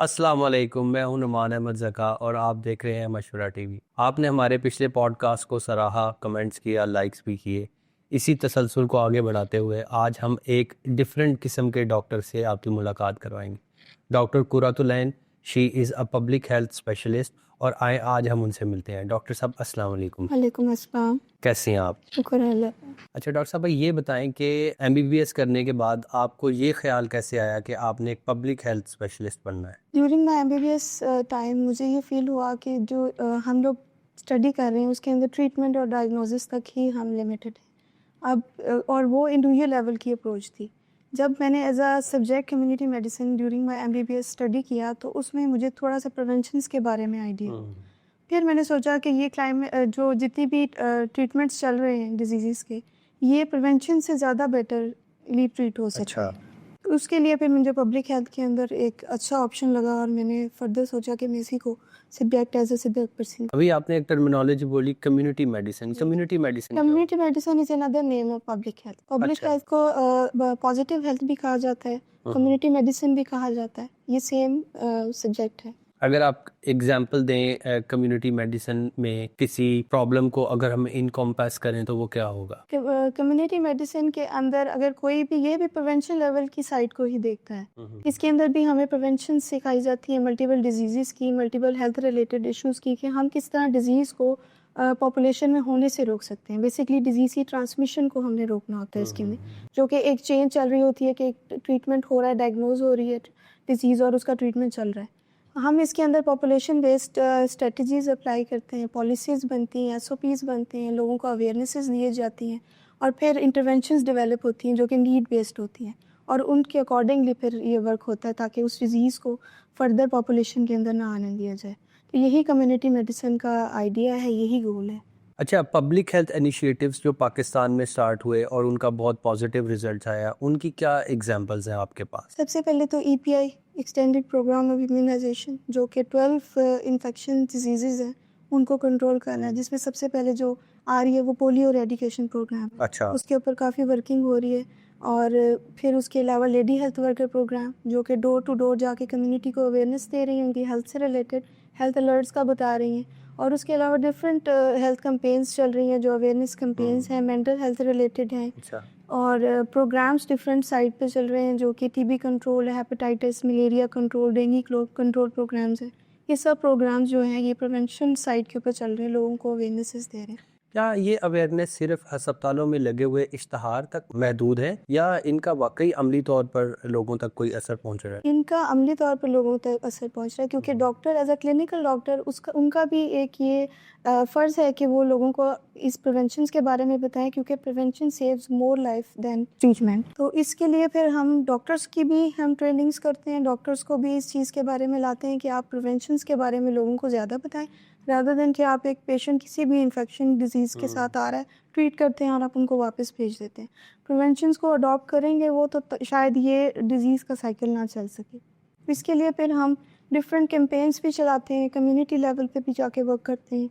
अस्सलाम वालेकुम, मैं हूं नुमान अहमद ज़का और आप देख रहे हैं मशवरा टीवी। आपने हमारे पिछले पॉडकास्ट को सराहा, कमेंट्स किया, लाइक्स भी किए। इसी तसलसल को आगे बढ़ाते हुए आज हम एक डिफरेंट किस्म के डॉक्टर से आपकी मुलाकात करवाएंगे। Doctor Quratulain, she is a public health specialist और आए आज हम उनसे मिलते हैं। डॉक्टर साहब अस्सलाम वालेकुम। वालेकुम अस्सलाम। कैसे हैं आप? शुक्र है अल्लाह का। अच्छा डॉक्टर साहब, भाई ये बताएं कि एमबीबीएस करने के बाद आपको ये ख्याल कैसे आया कि आपने एक पब्लिक हेल्थ स्पेशलिस्ट बनना है? ड्यूरिंग माई एमबीबीएस टाइम मुझे ये फ़ील हुआ कि जो हम लोग स्टडी कर रहे हैं उसके अंदर ट्रीटमेंट और डायग्नोसिस तक ही हम लिमिटेड हैं। अब और वो इंडिविजुअल लेवल की अप्रोच थी। जब मैंने as a subject community medicine during my MBBS study किया तो उसमें मुझे थोड़ा सा प्रिवेंशंस के बारे में आइडिया हुआ। फिर मैंने सोचा कि ये जो जितनी भी ट्रीटमेंट्स चल रहे हैं डिजीज़ के, ये प्रिवेंशन से ज़्यादा बेटरली ट्रीट हो सकते हैं। तो उसके लिए फिर मुझे पब्लिक हेल्थ के अंदर एक अच्छा ऑप्शन लगा और मैंने फर्दर सोचा कि मैं इसी को subject as a subject pursue. अभी आपने एक टर्मिनोलॉजी बोली कम्युनिटी मेडिसिन। कम्युनिटी मेडिसिन क्या community medicine is another name of public health. Public अच्छा। हेल्थ को पॉजिटिव हेल्थ भी कहा जाता है, कम्युनिटी मेडिसिन भी कहा जाता है। ये सेम सब्जेक्ट है। अगर आप एग्जांपल दें कम्युनिटी मेडिसिन में किसी प्रॉब्लम को अगर हम इनकॉम्पास करें तो वो क्या होगा? कम्युनिटी मेडिसिन के अंदर अगर कोई भी ये भी प्रिवेंशन लेवल की साइड को ही देखता है। इसके अंदर भी हमें प्रिवेंशन सिखाई जाती है मल्टीपल डिजीज़ की, मल्टीपल हेल्थ रिलेटेड इश्यूज़ की, कि हम किस तरह डिजीज़ को पॉपुलेशन में होने से रोक सकते हैं। बेसिकली डिजीज़ की ट्रांसमिशन को हमने रोकना होता है इसके अंदर, जो कि एक चेन चल रही होती है कि एक ट्रीटमेंट हो रहा है, डायग्नोज हो रही है डिजीज़ और उसका ट्रीटमेंट चल रहा है। हम इसके अंदर पॉपुलेशन बेस्ड स्ट्रेटजीज़ अप्लाई करते हैं, पॉलिसीज़ बनती हैं, एसओपीज़ बनते हैं, लोगों को अवेयरनेसेस दिए जाती हैं और फिर इंटरवेंशंस डेवलप होती हैं जो कि नीड बेस्ड होती हैं और उनके अकॉर्डिंगली फिर ये वर्क होता है ताकि उस डिज़ीज़ को फर्दर पॉपुलेशन के अंदर ना आने दिया जाए। तो यही कम्युनिटी मेडिसिन का आइडिया है, यही गोल है। अच्छा, पब्लिक हेल्थ इनिशिएटिव्स जो पाकिस्तान में स्टार्ट हुए और उनका बहुत पॉजिटिव रिजल्ट आया, उनकी क्या एग्जांपल्स हैं आपके पास? सबसे पहले तो EPI extended programme of immunisation, जो कि 12 इन्फेक्शन डिजीज़ हैं उनको कंट्रोल करना है, जिसमें सबसे पहले जो आ रही है वो पोलियो रेडिकेशन प्रोग्राम है। अच्छा। उसके ऊपर काफ़ी वर्किंग हो रही है। और फिर उसके अलावा लेडी हेल्थ वर्कर प्रोग्राम, जो कि डोर टू डोर जाके कम्युनिटी को अवेयरनेस दे रही हैं, उनकी हेल्थ से रिलेटेड हेल्थ अलर्ट्स का बता रही हैं। और उसके अलावा डिफरेंट हेल्थ कैंपेन्स चल रही हैं जो अवेयरनेस कैंपेन्स हैं, मेंटल हेल्थ रिलेटेड हैं। अच्छा। और प्रोग्राम्स डिफरेंट साइट पे चल रहे हैं जो कि टीबी कंट्रोल है, hepatitis, malaria control, dengue control programmes हैं। ये सब प्रोग्राम्स जो हैं ये प्रिवेंशन साइट के ऊपर चल रहे हैं, लोगों को अवेयरनेसेस दे रहे हैं। क्या ये अवेयरनेस सिर्फ अस्पतालों में लगे हुए इश्तहार तक महदूद है या इनका वाकई अमली तौर पर लोगों तक कोई असर पहुंच रहा है? इनका अमली तौर पर लोगों तक असर पहुंच रहा है क्योंकि doctor as a clinical doctor उसका उनका भी एक ये फ़र्ज़ है कि वो लोगों को इस प्रिवेंशन के बारे में बताएं, क्योंकि prevention saves more life than treatment. तो इसके लिए फिर हम डॉक्टर्स की भी हम ट्रेनिंग्स करते हैं, डॉक्टर्स को भी इस चीज़ के बारे में लाते हैं कि आप प्रिवेंशन के बारे में लोगों को ज़्यादा बताएं, रादर देन कि आप एक पेशेंट किसी भी इन्फेक्शन डिजीज़ के साथ आ रहा है, ट्रीट करते हैं और आप उनको वापस भेज देते हैं। प्रिवेंशंस को अडॉप्ट करेंगे वो तो शायद ये डिज़ीज़ का साइकिल ना चल सके। इसके लिए फिर हम डिफरेंट कैंपेन्स भी चलाते हैं, कम्युनिटी लेवल पे भी जाके वर्क करते हैं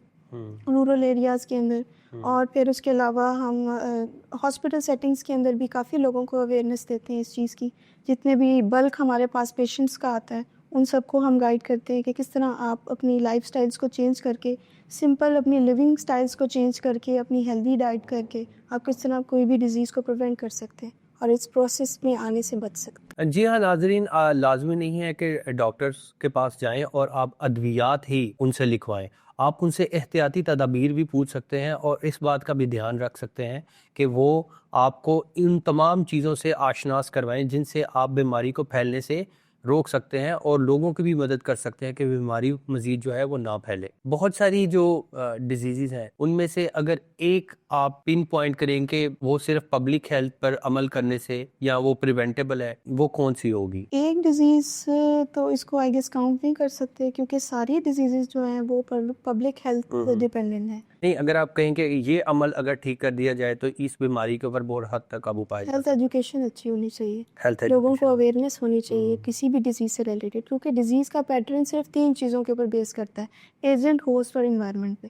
रूरल एरियाज़ के अंदर। और फिर उसके अलावा हम हॉस्पिटल सेटिंग्स के अंदर भी काफ़ी लोगों को अवेयरनेस देते हैं इस चीज़ की। जितने भी बल्क हमारे पास पेशेंट्स का आता है उन सबको हम गाइड करते हैं कि किस तरह आप अपनी लाइफ स्टाइल्स को चेंज करके, सिंपल अपनी लिविंग स्टाइल्स को चेंज करके, अपनी हेल्दी डाइट करके आप किस तरह कोई भी डिज़ीज़ को प्रिवेंट कर सकते हैं और इस प्रोसेस में आने से बच सकते हैं। जी हाँ नाजरीन, लाजमी नहीं है कि डॉक्टर्स के पास जाएं और आप अद्वियात ही उनसे लिखवाएं। आप उनसे एहतियाती तदाबीर भी पूछ सकते हैं और इस बात का भी ध्यान रख सकते हैं कि वो आपको इन तमाम चीज़ों से आशनास करवाएं जिनसे आप बीमारी को फैलने से रोक सकते हैं और लोगों की भी मदद कर सकते हैं कि बीमारी मजीद जो है वो ना फैले। बहुत सारी जो डिजीज़ हैं उनमें से अगर एक आप पिन पॉइंट करें कि वो सिर्फ पब्लिक हेल्थ पर अमल करने से या वो प्रिवेंटेबल है, वो कौन सी होगी? एक डिज़ीज़ तो इसको आई गेस काउंट नहीं कर सकते क्योंकि सारी डिजीज़ जो हैं वो पब्लिक हेल्थ डिपेंडेंट है। नहीं, अगर आप कहें कि ये अमल अगर ठीक कर दिया जाए तो इस बीमारी के ऊपर बहुत हद तक काबू पाया जा हेल्थ सकता है। एजुकेशन अच्छी होनी चाहिए, हेल्थ लोगों को एजुकेशन। अवेयरनेस होनी चाहिए किसी भी डिज़ीज़ से रिलेटेड, क्योंकि डिज़ीज़ का पैटर्न सिर्फ 3 चीज़ों के ऊपर बेस करता है, एजेंट, होस्ट और इन्वायरमेंट पे।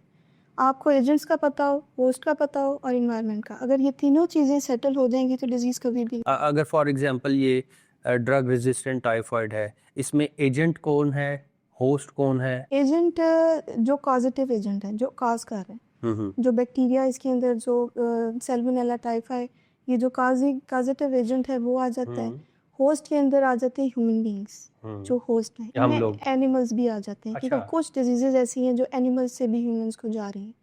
आपको एजेंट्स का पता हो, होस्ट का पता हो और इन्वायरमेंट का, अगर ये तीनों चीज़ें सेटल हो जाएंगी तो डिज़ीज़ कभी भी अगर फॉर एग्जांपल ये ड्रग रेजिस्टेंट टाइफाइड है, इसमें एजेंट कौन है, होस्ट कौन है? एजेंट जो कॉजेटिव एजेंट है, जो काज कर रहे हैं, जो बैक्टीरिया इसके अंदर, जो सैल्मोनेला टाइफाई, ये जो कॉजेटिव एजेंट है वो आ जाता है। होस्ट के अंदर आ जाते हैं ह्यूमन बींग्स, जो होस्ट हैं। हम इनमें लोग। एनिमल्स भी आ जाते हैं, क्योंकि अच्छा। कुछ डिजीजेज ऐसी हैं जो एनिमल्स से भी ह्यूमंस को जा रही हैं।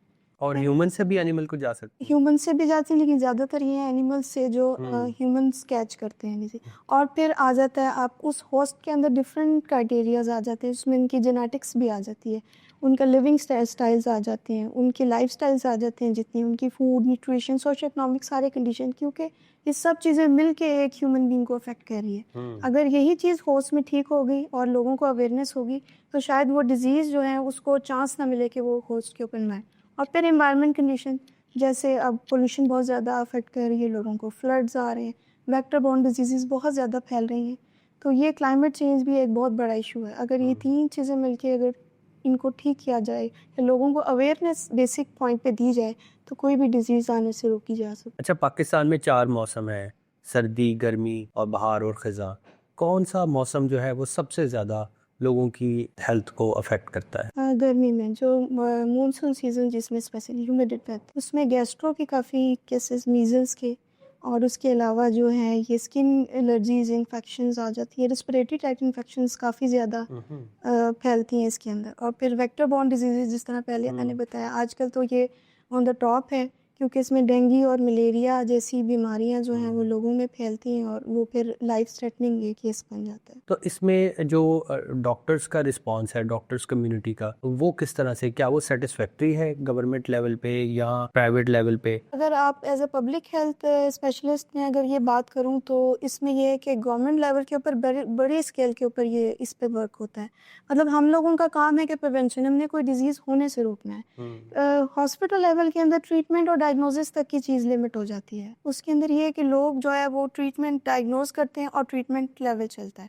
और ह्यूमन से भी एनिमल को जा सकते हैं? ह्यूमन से भी जाती हैं, लेकिन ज़्यादातर ये एनिमल्स से जो ह्यूमंस कैच करते हैं जैसे। और फिर आ जाता है, आप उस होस्ट के अंदर डिफरेंट क्राइटेरियाज आ जाते हैं, उसमें उनकी जेनेटिक्स भी आ जाती है, उनका लिविंग स्टाइल्स आ जाते हैं, उनके लाइफ स्टाइल्स आ जाते हैं, जितनी उनकी फूड, न्यूट्रिशन, सोशो इकोनॉमिक सारे कंडीशन, क्योंकि ये सब चीज़ें मिल के एक ह्यूमन बींग को अफेक्ट कर रही है। अगर यही चीज़ होस्ट में ठीक हो गई और लोगों को अवेयरनेस होगी, तो शायद वो डिजीज़ जो है उसको चांस ना मिले कि वो होस्ट के ऊपर में आए। और फिर एनवायरनमेंट कंडीशन, जैसे अब पोल्यूशन बहुत ज़्यादा अफेक्ट कर रही है लोगों को, फ्लड्स आ रहे हैं, वेक्टर बोर्न डिजीज़ बहुत ज़्यादा फैल रही हैं, तो ये क्लाइमेट चेंज भी एक बहुत बड़ा इशू है। अगर ये तीन चीज़ें मिलके अगर इनको ठीक किया जाए या लोगों को अवेयरनेस बेसिक पॉइंट पे दी जाए, तो कोई भी डिजीज़ आने से रोकी जा सकती है। अच्छा, पाकिस्तान में 4 मौसम है, सर्दी, गर्मी और बहार और ख़ज़ां। कौन सा मौसम जो है वो सबसे ज़्यादा लोगों की हेल्थ को अफेक्ट करता है? गर्मी में जो मानसून सीज़न, जिसमें स्पेशली ह्यूमिडिटी रहती है, उसमें गैस्ट्रो के काफ़ी केसेस, मीज़ल्स के, और उसके अलावा जो है ये स्किन एलर्जीज, इन्फेक्शंस आ जाती है, रेस्पिरेटरी ट्रैक्ट इन्फेक्शंस काफ़ी ज़्यादा फैलती हैं इसके अंदर। और फिर वेक्टर बॉर्न डिजीज़, जिस तरह पहले मैंने बताया, आजकल तो ये ऑन द टॉप है, क्योंकि इसमें डेंगू और मलेरिया जैसी बीमारियां जो हैं वो लोगों में फैलती हैं, और वो फिर लाइफ थ्रेटनिंग ये केस बन जाता है। तो इसमें जो डॉक्टर्स का रिस्पांस है, डॉक्टर्स कम्युनिटी का, वो किस तरह से, क्या वो सेटिस्फैक्ट्री है गवर्नमेंट लेवल पे या प्राइवेट लेवल पे? अगर आप as a public health specialist में अगर ये बात करूं, तो इसमें ये है कि गवर्नमेंट लेवल के ऊपर बड़ी स्केल के ऊपर ये इस पे वर्क होता है। मतलब हम लोगों का काम है कि प्रिवेंशन, हमने कोई डिजीज़ होने से रोकना है। हॉस्पिटल लेवल के अंदर ट्रीटमेंट और डायग्नोसिस तक की चीज़ लिमिट हो जाती है। उसके अंदर ये है कि लोग जो है वो ट्रीटमेंट डायग्नोज करते हैं और ट्रीटमेंट लेवल चलता है।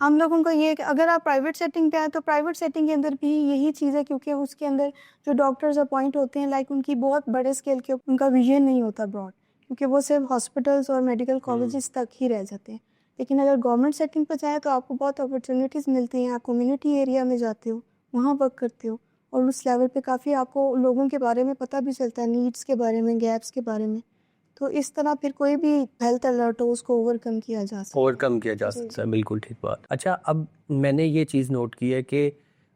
हम लोगों का ये है कि अगर आप प्राइवेट सेटिंग पे आए, तो प्राइवेट सेटिंग के अंदर भी यही चीज़ है, क्योंकि उसके अंदर जो डॉक्टर्स अपॉइंट होते हैं, लाइक उनकी बहुत बड़े स्केल के उनका विजन नहीं होता ब्रॉड, क्योंकि वो सिर्फ हॉस्पिटल्स और मेडिकल कॉलेजेस तक ही रह जाते हैं। लेकिन अगर गवर्नमेंट सेटिंग पर जाए, तो आपको बहुत अपॉर्चुनिटीज़ मिलती हैं, आप कम्युनिटी एरिया में जाते हो, वहाँ वर्क करते हो, और उस लेवल पे काफ़ी आपको लोगों के बारे में पता भी चलता है, नीड्स के बारे में, गैप्स के बारे में। तो इस तरह फिर कोई भी हेल्थ अलर्ट हो, उसको ओवरकम किया जा सकता है। ओवरकम किया जा सकता है, बिल्कुल ठीक बात। अच्छा, अब मैंने ये चीज़ नोट की है कि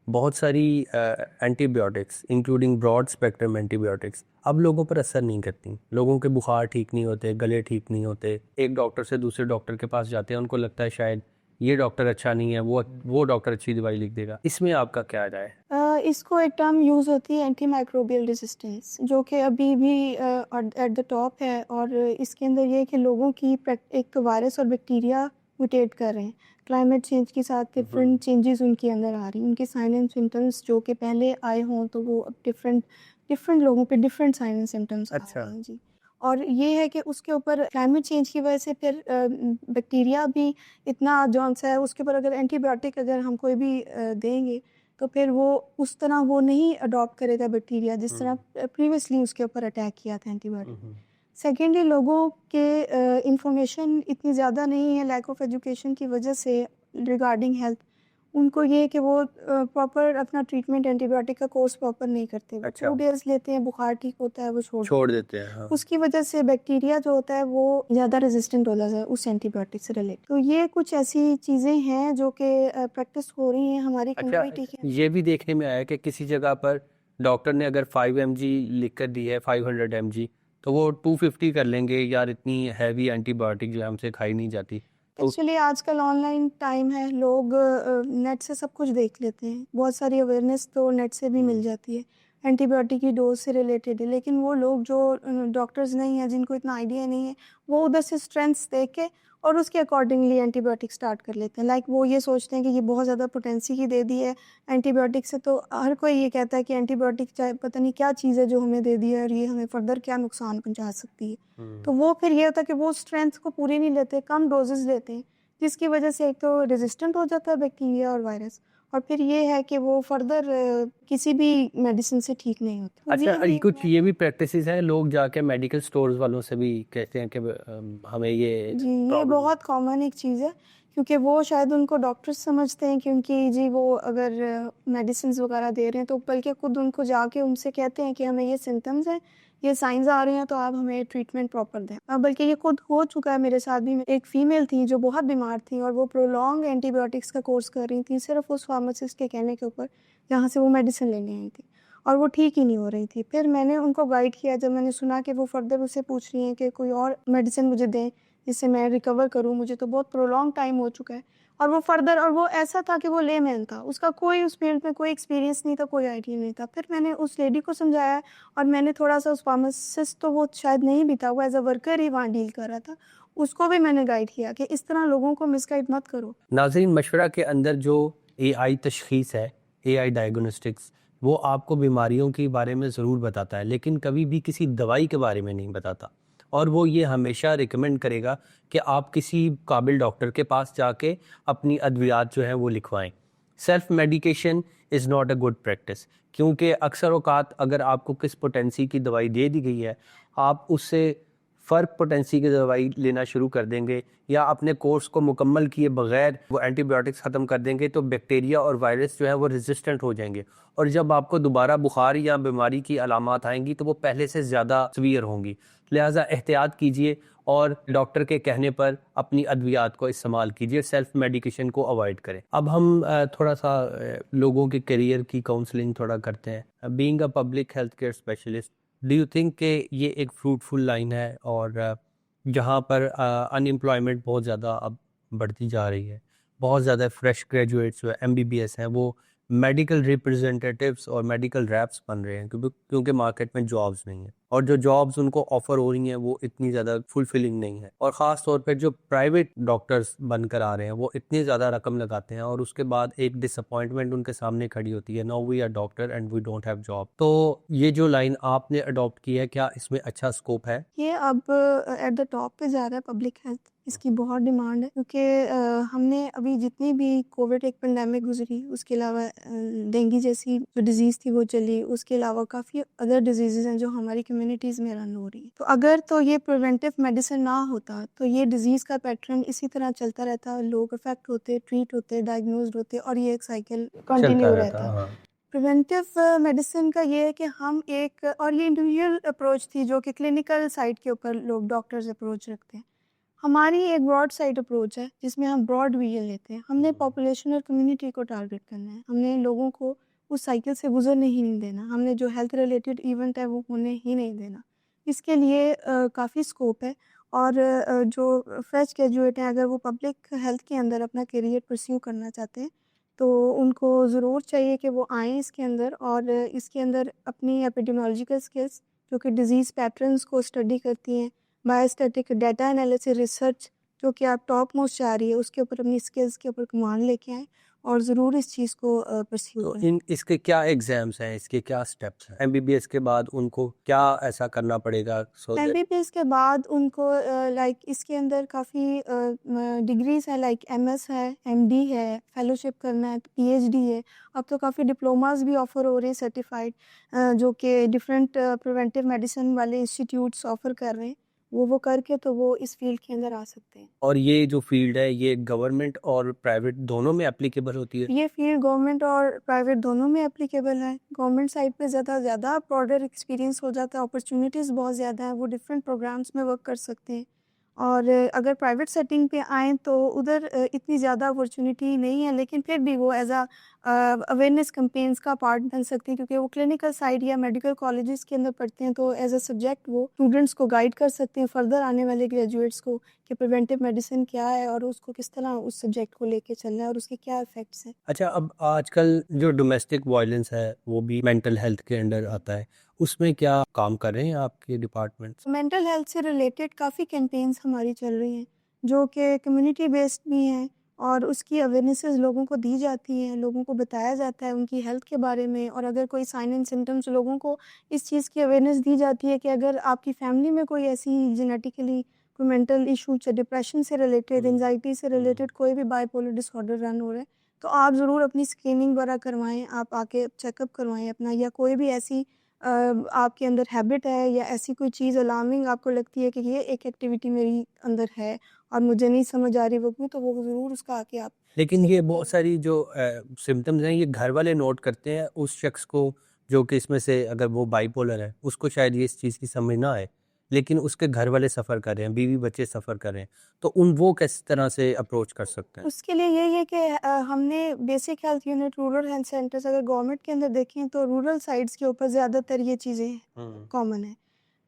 बहुत सारी antibiotics, including broad spectrum antibiotics, अब लोगों पर असर नहीं करती। लोगों के बुखार ठीक नहीं होते, गले ठीक नहीं होते, एक डॉक्टर से दूसरे डॉक्टर के पास जाते हैं, उनको लगता है शायद ये डॉक्टर अच्छा नहीं है, वो डॉक्टर अच्छी दवाई लिख देगा। इसमें आपका क्या राय है? इसको एक टर्म यूज़ होती है, एंटी माइक्रोबियल रेजिस्टेंस, जो कि अभी भी एट द टॉप है। और इसके अंदर ये है कि लोगों की एक वायरस और बैक्टीरिया म्यूटेट कर रहे हैं, क्लाइमेट चेंज के साथ डिफरेंट चेंजेस उनके अंदर आ रही हैं, उनके साइन एंड सिम्टम्स जो कि पहले आए हों, तो वो अब डिफरेंट लोगों पे डिफरेंट साइन एंड सिम्टम्स आ रहे हैं जी। और ये है कि उसके ऊपर क्लाइमेट चेंज की वजह से फिर बैक्टीरिया भी इतना जौन सा है, उसके ऊपर अगर एंटीबायोटिक अगर हम कोई भी देंगे, तो फिर वो उस तरह वो नहीं अडॉप्ट करेगा बैक्टीरिया, जिस तरह प्रीवियसली उसके ऊपर अटैक किया था एंटीबायोटिक। सेकेंडली, लोगों के इंफॉर्मेशन इतनी ज़्यादा नहीं है, लैक ऑफ एजुकेशन की वजह से रिगार्डिंग हेल्थ। उनको ये है कि वो प्रॉपर अपना ट्रीटमेंट, एंटीबायोटिक का कोर्स प्रॉपर नहीं करते। अच्छा। 2 डेज लेते हैं, बुखार ठीक होता है, वो छोड़ देते हैं, हाँ। उसकी वजह से बैक्टीरिया जो होता है वो ज़्यादा रेजिस्टेंट हो जाता है उस एंटीबायोटिक से रिलेट। तो ये कुछ ऐसी चीज़ें हैं जो कि प्रैक्टिस हो रही हैं हमारी अच्छा, कम्युनिटी के। ये भी देखने में आया कि किसी जगह पर डॉक्टर ने अगर 5 mg लिख कर दी है, 500 mg, तो वो 250 कर लेंगे, यार इतनी हैवी एंटीबायोटिक जो है हमसे खाई नहीं जाती। तो एक्चुअली आजकल ऑनलाइन टाइम है, लोग नेट से सब कुछ देख लेते हैं, बहुत सारी अवेयरनेस तो नेट से भी मिल जाती है एंटीबायोटिक की डोज से रिलेटेड है। लेकिन वो लोग जो डॉक्टर्स नहीं हैं, जिनको इतना आइडिया नहीं है, वो उधर से स्ट्रेंथ्स देख के और उसके अकॉर्डिंगली एंटीबायोटिक स्टार्ट कर लेते हैं। लाइक वो ये सोचते हैं कि ये बहुत ज़्यादा पोटेंसी की दे दी है एंटीबायोटिक से, तो हर कोई ये कहता है कि एंटीबायोटिक चाहे पता नहीं क्या चीज़ है जो हमें दे दी है, और ये हमें फर्दर क्या नुकसान पहुंचा सकती है। तो वो फिर ये होता है कि वो स्ट्रेंथ को पूरी नहीं लेते, कम डोजेस लेते हैं, जिसकी वजह से एक तो रेजिस्टेंट हो जाता है बैक्टीरिया और वायरस, और फिर ये है कि वो फर्दर किसी भी मेडिसिन से ठीक नहीं होता। अच्छा, कुछ ये भी प्रैक्टिसेस हैं, लोग जाके मेडिकल स्टोर्स वालों से भी कहते हैं कि हमें ये जी, ये प्रॉब्लम। बहुत कॉमन एक चीज़ है, क्योंकि वो शायद उनको डॉक्टर्स समझते हैं, क्योंकि जी वो अगर मेडिसिन वगैरह दे रहे हैं तो बल्कि खुद उनको जाके उनसे कहते हैं कि हमें ये सिम्टम्स हैं, ये साइंस आ रहे हैं, तो आप हमें ट्रीटमेंट प्रॉपर दें। बल्कि ये खुद हो चुका है मेरे साथ भी। एक फ़ीमेल थी जो बहुत बीमार थी और वो प्रोलॉन्ग एंटीबायोटिक्स का कोर्स कर रही थी सिर्फ उस फार्मासिस्ट के कहने के ऊपर जहाँ से वो मेडिसिन लेने आई थी, और वो ठीक ही नहीं हो रही थी। फिर मैंने उनको गाइड किया, जब मैंने सुना कि वो फर्दर उससे पूछ रही हैं कि कोई और मेडिसिन मुझे दें जिससे मैं रिकवर करूँ, मुझे तो बहुत प्रोलॉन्ग टाइम हो चुका है। और वो फर्दर, और वो ऐसा था कि वो लेमैन था, उसका कोई उस फील्ड में कोई एक्सपीरियंस नहीं था, कोई आइडिया नहीं था। फिर मैंने उस लेडी को समझाया, और मैंने थोड़ा-सा उस फार्मासिस्ट, तो वो शायद नहीं भी था, वो एज़ अ वर्कर ही वहाँ डील कर रहा था, उसको भी मैंने गाइड किया कि इस तरह लोगों को मिसगाइड मत करो। नाज़रीन, मशवरा के अंदर जो एआई तशख़ीस है, एआई डायग्नोस्टिक्स, वो आपको बीमारियों के बारे में ज़रूर बताता है, लेकिन कभी भी किसी दवाई के बारे में नहीं बताता। और वो ये हमेशा रिकमेंड करेगा कि आप किसी काबिल डॉक्टर के पास जाके अपनी अद्वियात जो हैं वो लिखवाएं। Self medication is not a good practice, क्योंकि अक्सर औक़ात अगर आपको किस पोटेंसी की दवाई दे दी गई है, आप उससे फ़र्क पोटेंसी की दवाई लेना शुरू कर देंगे, या अपने कोर्स को मुकम्मल किए बगैर वो एंटीबायोटिक्स ख़त्म कर देंगे, तो बैक्टीरिया और वायरस जो है वो रेजिस्टेंट हो जाएंगे, और जब आपको दोबारा बुखार या बीमारी की अलामात आएंगी तो वो पहले से ज़्यादा सीवियर होंगी। लिहाजा एहतियात कीजिए और डॉक्टर के कहने पर अपनी अद्वियात को इस्तेमाल कीजिए, सेल्फ मेडिकेशन को अवॉइड करें। अब हम थोड़ा सा लोगों के करियर की काउंसलिंग थोड़ा करते हैं। Being a public health care specialist, do you think कि ये एक फ्रूटफुल लाइन है, और जहाँ पर अनएम्प्लॉयमेंट बहुत ज़्यादा अब बढ़ती जा रही है, बहुत ज़्यादा फ्रेश ग्रेजुएट्स जो एमबीबीएस हैं वो मेडिकल रिप्रेजेंटेटिव्स और मेडिकल रैप्स बन रहे हैं, क्योंकि मार्केट में जॉब्स नहीं है, और जो जॉब्स उनको ऑफर हो रही हैं वो इतनी ज़्यादा फुलफिलिंग नहीं है, और ख़ास तौर पर जो प्राइवेट डॉक्टर्स बनकर आ रहे हैं वो इतनी ज़्यादा रकम लगाते हैं, और उसके बाद एक डिसअपॉइंटमेंट उनके सामने खड़ी होती है, now we are doctor and we don't have job. तो ये जो लाइन आपने अडॉप्ट की है, क्या इसमें अच्छा स्कोप है? ये अब एट द टॉप पे जा रहा है पब्लिक हेल्थ, इसकी बहुत डिमांड है, क्योंकि हमने अभी जितनी भी कोविड एक पेंडेमिक गुजरी, उसके अलावा डेंगू जैसी जो डिजीज़ थी वो चली, उसके अलावा काफ़ी अदर डिजीज़ हैं जो हमारी कम्युनिटीज़ में रन हो रही है। तो अगर तो ये प्रिवेंटिव मेडिसिन ना होता तो ये डिजीज़ का पैटर्न इसी तरह चलता रहता, लोग अफेक्ट होते, ट्रीट होते, डायग्नोज्ड होते, और ये एक साइकिल चलता कंटिन्यू रहता, रहता। हाँ। प्रिवेंटिव मेडिसिन का ये है कि हम एक, और ये इंडिविजुअल अप्रोच थी जो कि क्लिनिकल साइड के ऊपर लोग डॉक्टर्स अप्रोच रखते हैं। हमारी एक ब्रॉड साइड अप्रोच है जिसमें हम ब्रॉड विजन लेते हैं। हमने पॉपुलेशन और कम्युनिटी को टारगेट करना है, हमने लोगों को उस साइकिल से गुजरने ही नहीं देना, हमने जो हेल्थ रिलेटेड इवेंट है वो होने ही नहीं देना। इसके लिए काफ़ी स्कोप है, और जो फ्रेश ग्रेजुएट हैं अगर वो पब्लिक हेल्थ के अंदर अपना करियर परस्यू करना चाहते हैं तो उनको ज़रूर चाहिए कि वो आएँ इसके अंदर, और इसके अंदर अपनी एपिडेमियोलॉजिकल स्किल्स जो कि डिज़ीज़ पैटर्न्स को स्टडी करती हैं, बायोस्टैटिक डेटा एनालिसिस रिसर्च जो कि आप टॉप मोस्ट जा रही है, उसके ऊपर अपनी स्किल्स के ऊपर कमान लेके आएँ, और ज़रूर इस चीज़ को परस्यू तो करें। इन इसके क्या एग्जाम्स हैं, इसके क्या स्टेप्स हैं? एमबीबीएस के बाद उनको क्या ऐसा करना पड़ेगा सो दैट? एमबीबीएस के बाद उनको लाइक इसके अंदर काफ़ी डिग्रीज़ हैं, लाइक एमएस है, एमडी है, फेलोशिप करना है, पीएचडी है। अब तो काफ़ी डिप्लोमास भी ऑफ़र हो रहे हैं सर्टिफाइड, जो कि डिफरेंट प्रिवेंटिव मेडिसिन वाले इंस्टीट्यूट्स ऑफ़र कर रहे हैं। वो करके तो वो इस फील्ड के अंदर आ सकते हैं। और ये जो फील्ड है ये गवर्नमेंट और प्राइवेट दोनों में एप्लीकेबल होती है? ये फील्ड गवर्नमेंट और प्राइवेट दोनों में एप्लीकेबल है। गवर्नमेंट साइड पे ज़्यादा ब्रॉडर एक्सपीरियंस हो जाता है, अपॉर्चुनिटीज़ बहुत ज़्यादा हैं, वो डिफरेंट प्रोग्राम्स में वर्क कर सकते हैं। और अगर प्राइवेट सेटिंग पे आएँ तो उधर इतनी ज़्यादा अपॉर्चुनिटी नहीं है, लेकिन फिर भी वो एज़ अ अवेयरनेस कैंपेन्स का पार्ट बन सकते हैं, क्योंकि वो क्लिनिकल साइड या मेडिकल कॉलेजेस के अंदर पढ़ते हैं, तो एज़ अ सब्जेक्ट वो स्टूडेंट्स को गाइड कर सकते हैं, फर्दर आने वाले ग्रेजुएट्स को, कि प्रिवेंटिव मेडिसिन क्या है और उसको किस तरह उस सब्जेक्ट को लेके चलना है और उसके क्या इफ़ेक्ट्स हैं। अच्छा, अब आजकल जो डोमेस्टिक वायलेंस है वो भी मेंटल हेल्थ के अंडर आता है, उसमें क्या काम कर रहे हैं आपके डिपार्टमेंट्स? मेंटल हेल्थ से रिलेटेड काफ़ी कैंपेन्स हमारी चल रही हैं, जो कि कम्युनिटी बेस्ड भी हैं, और उसकी अवेयरनेसेस लोगों को दी जाती हैं, लोगों को बताया जाता है उनकी हेल्थ के बारे में, और अगर कोई साइन एंड सिम्टम्स, लोगों को इस चीज़ की अवेयरनेस दी जाती है कि अगर आपकी फैमिली में कोई ऐसी जेनेटिकली कोई मेंटल इशू, चाहे डिप्रेशन से रिलेटेड, एंजाइटी से रिलेटेड कोई भी बाइपोलर डिसऑर्डर रन हो रहा है, तो आप ज़रूर अपनी स्क्रीनिंग वगैरह करवाएँ, आप आके चेकअप करवाएँ अपना, या कोई भी ऐसी आपके अंदर हैबिट है या ऐसी कोई चीज़ अलार्मिंग आपको लगती है कि ये एक एक्टिविटी मेरी अंदर है और मुझे नहीं समझ आ रही वो क्यों, तो वो ज़रूर उसका आके आप लेकिन चेक ये बहुत करें। सारी जो सिम्पटम्स हैं ये घर वाले नोट करते हैं उस शख्स को जो कि इसमें से अगर वो बाइपोलर है उसको शायद ये इस चीज़ की समझ ना आए, लेकिन उसके घर वाले सफ़र कर रहे हैं, बीवी बच्चे सफ़र कर रहे हैं, तो वो किस तरह से अप्रोच कर सकते हैं? उसके लिए यही है कि हमने basic health unit, rural health centres अगर गवर्नमेंट के अंदर देखें तो रूरल साइड्स के ऊपर ज़्यादातर ये चीज़ें कॉमन है।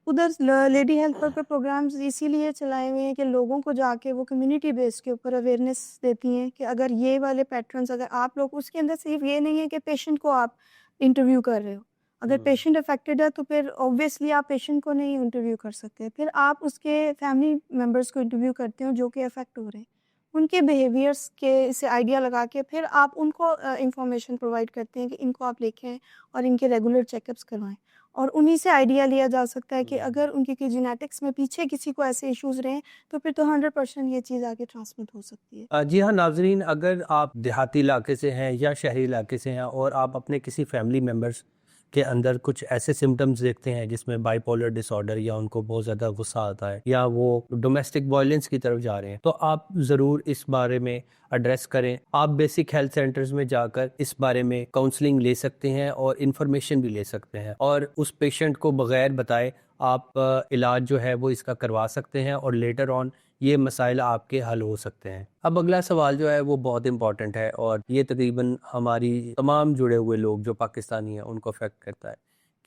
उधर लेडी हेल्थ पर प्रोग्राम्स इसीलिए चलाए हुए हैं कि लोगों को जाके वो कम्युनिटी बेस्ड के ऊपर अवेयरनेस देती हैं कि अगर ये वाले पैटर्न्स अगर आप लोग उसके अंदर सिर्फ ये नहीं है कि पेशेंट को आप इंटरव्यू कर रहे हो। अगर पेशेंट अफेक्टेड है तो फिर ऑब्वियसली आप पेशेंट को नहीं इंटरव्यू कर सकते, फिर आप उसके फैमिली मेम्बर्स को इंटरव्यू करते हो जो कि अफेक्ट हो रहे हैं, उनके बिहेवियर्स के से आइडिया लगा के फिर आप उनको इंफॉर्मेशन प्रोवाइड करते हैं कि इनको आप लेके आएँ और इनके रेगुलर चेकअप्स करवाएं। और उन्हीं से आइडिया लिया जा सकता है कि अगर उनके की जेनेटिक्स में पीछे किसी को ऐसे इश्यूज़ रहे, तो फिर तो 100% ये चीज़ आगे ट्रांसमिट हो सकती है। जी हाँ नाजरीन, अगर आप देहाती इलाके से हैं या शहरी इलाके से हैं और आप अपने किसी फैमिली मेम्बर्स के अंदर कुछ ऐसे सिम्टम्स देखते हैं जिसमें बाइपोलर डिसऑर्डर या उनको बहुत ज़्यादा गुस्सा आता है या वो डोमेस्टिक वायलेंस की तरफ जा रहे हैं, तो आप ज़रूर इस बारे में एड्रेस करें। आप बेसिक हेल्थ सेंटर्स में जाकर इस बारे में काउंसलिंग ले सकते हैं और इन्फॉर्मेशन भी ले सकते हैं, और उस पेशेंट को बगैर बताए आप इलाज जो है वो इसका करवा सकते हैं और लेटर ऑन ये मसाइल आपके हल हो सकते हैं। अब अगला सवाल जो है वो बहुत इंपॉर्टेंट है और ये तकरीबन हमारी तमाम जुड़े हुए लोग जो पाकिस्तानी हैं उनको अफेक्ट करता है